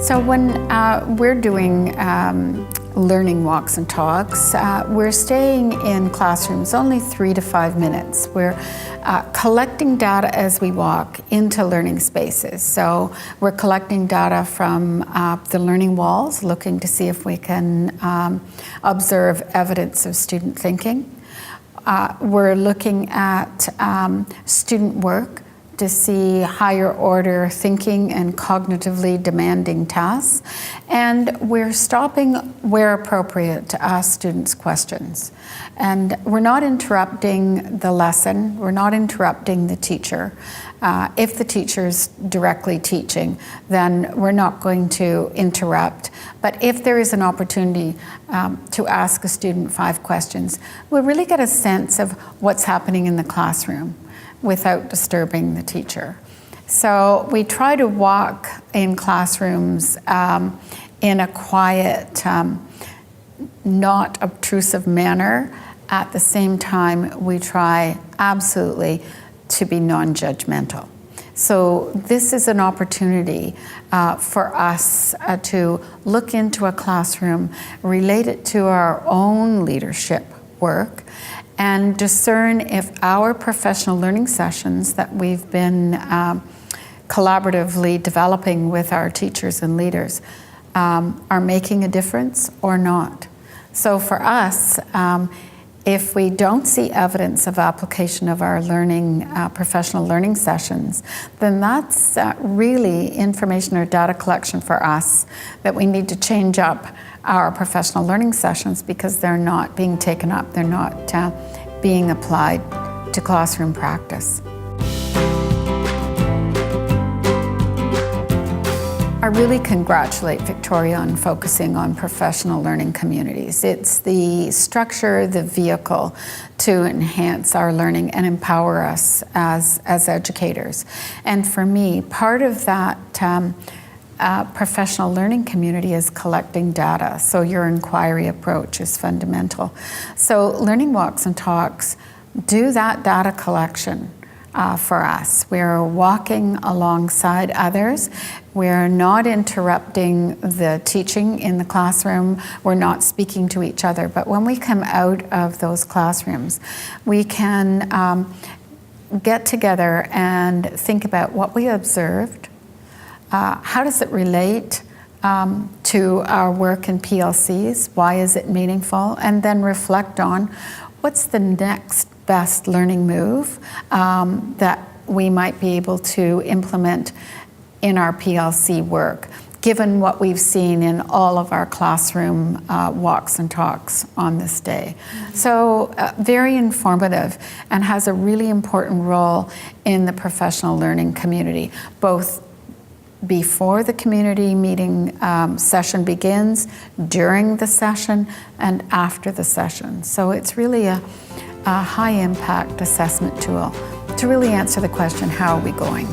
So when we're doing learning walks and talks, we're staying in classrooms only 3 to 5 minutes. We're collecting data as we walk into learning spaces. So we're collecting data from the learning walls, looking to see if we can observe evidence of student thinking. We're looking at student work to see higher order thinking and cognitively demanding tasks. And we're stopping where appropriate to ask students questions. And we're not interrupting the lesson, we're not interrupting the teacher. If the teacher's directly teaching, then we're not going to interrupt. But if there is an opportunity to ask a student 5 questions, we'll really get a sense of what's happening in the classroom without disturbing the teacher. So we try to walk in classrooms in a quiet, not obtrusive manner. At the same time, we try absolutely to be non-judgmental. So this is an opportunity for us to look into a classroom, relate it to our own leadership work, and discern if our professional learning sessions that we've been collaboratively developing with our teachers and leaders are making a difference or not. So for us, if we don't see evidence of application of our learning, professional learning sessions, then that's really information or data collection for us that we need to change up our professional learning sessions because they're not being taken up, they're not being applied to classroom practice. I really congratulate Victoria on focusing on professional learning communities. It's the structure, the vehicle to enhance our learning and empower us as educators. And for me, part of that professional learning community is collecting data. So your inquiry approach is fundamental. So learning walks and talks do that data collection for us. We're walking alongside others. We're not interrupting the teaching in the classroom. We're not speaking to each other. But when we come out of those classrooms, we can get together and think about what we observed. How does it relate to our work in PLCs? Why is it meaningful? And then reflect on what's the next best learning move that we might be able to implement in our PLC work, given what we've seen in all of our classroom walks and talks on this day. So very informative and has a really important role in the professional learning community, both before the community meeting session begins, during the session, and after the session. So it's really a high impact assessment tool to really answer the question, how are we going?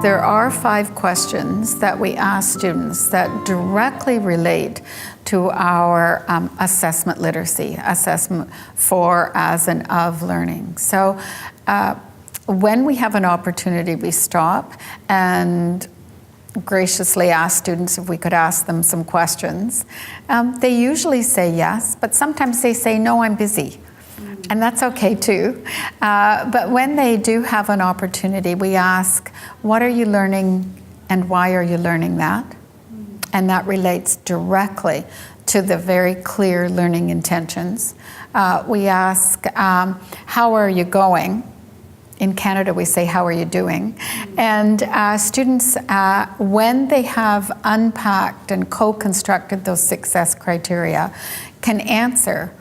There are 5 questions that we ask students that directly relate to our assessment literacy, assessment for, as, and of learning. So when we have an opportunity, we stop and graciously ask students if we could ask them some questions. They usually say yes, but sometimes they say, no, I'm busy. And that's okay too. But when they do have an opportunity, we ask, what are you learning and why are you learning that? And that relates directly to the very clear learning intentions. We ask, how are you going? In Canada, we say, how are you doing? And students, when they have unpacked and co-constructed those success criteria, can answer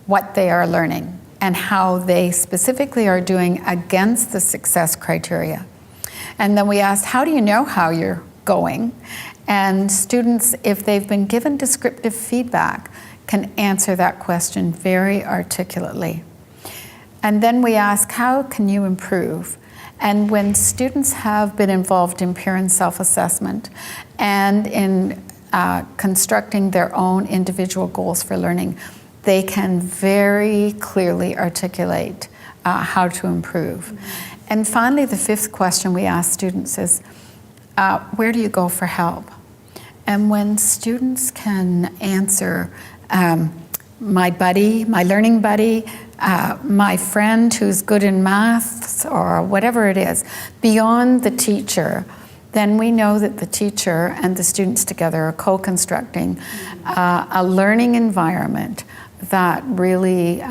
what they are learning and how they specifically are doing against the success criteria. And then we asked, how do you know how you're going? And students, if they've been given descriptive feedback, can answer that question very articulately. And then we ask, how can you improve? And when students have been involved in peer and self-assessment and in constructing their own individual goals for learning, they can very clearly articulate how to improve. And finally, the fifth question we ask students is, where do you go for help? And when students can answer, my buddy, my learning buddy, my friend who's good in maths, or whatever it is, beyond the teacher, then we know that the teacher and the students together are co-constructing a learning environment that really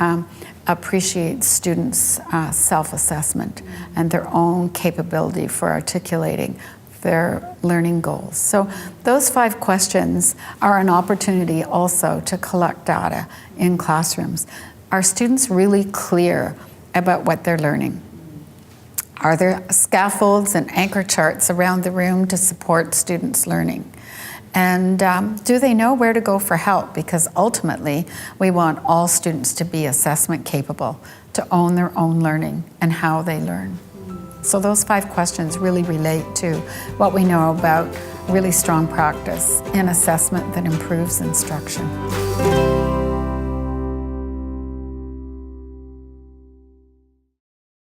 appreciates students' self-assessment and their own capability for articulating their learning goals. So those 5 questions are an opportunity also to collect data in classrooms. Are students really clear about what they're learning? Are there scaffolds and anchor charts around the room to support students' learning? And do they know where to go for help? Because ultimately, we want all students to be assessment capable, to own their own learning and how they learn. So those 5 questions really relate to what we know about really strong practice in assessment that improves instruction.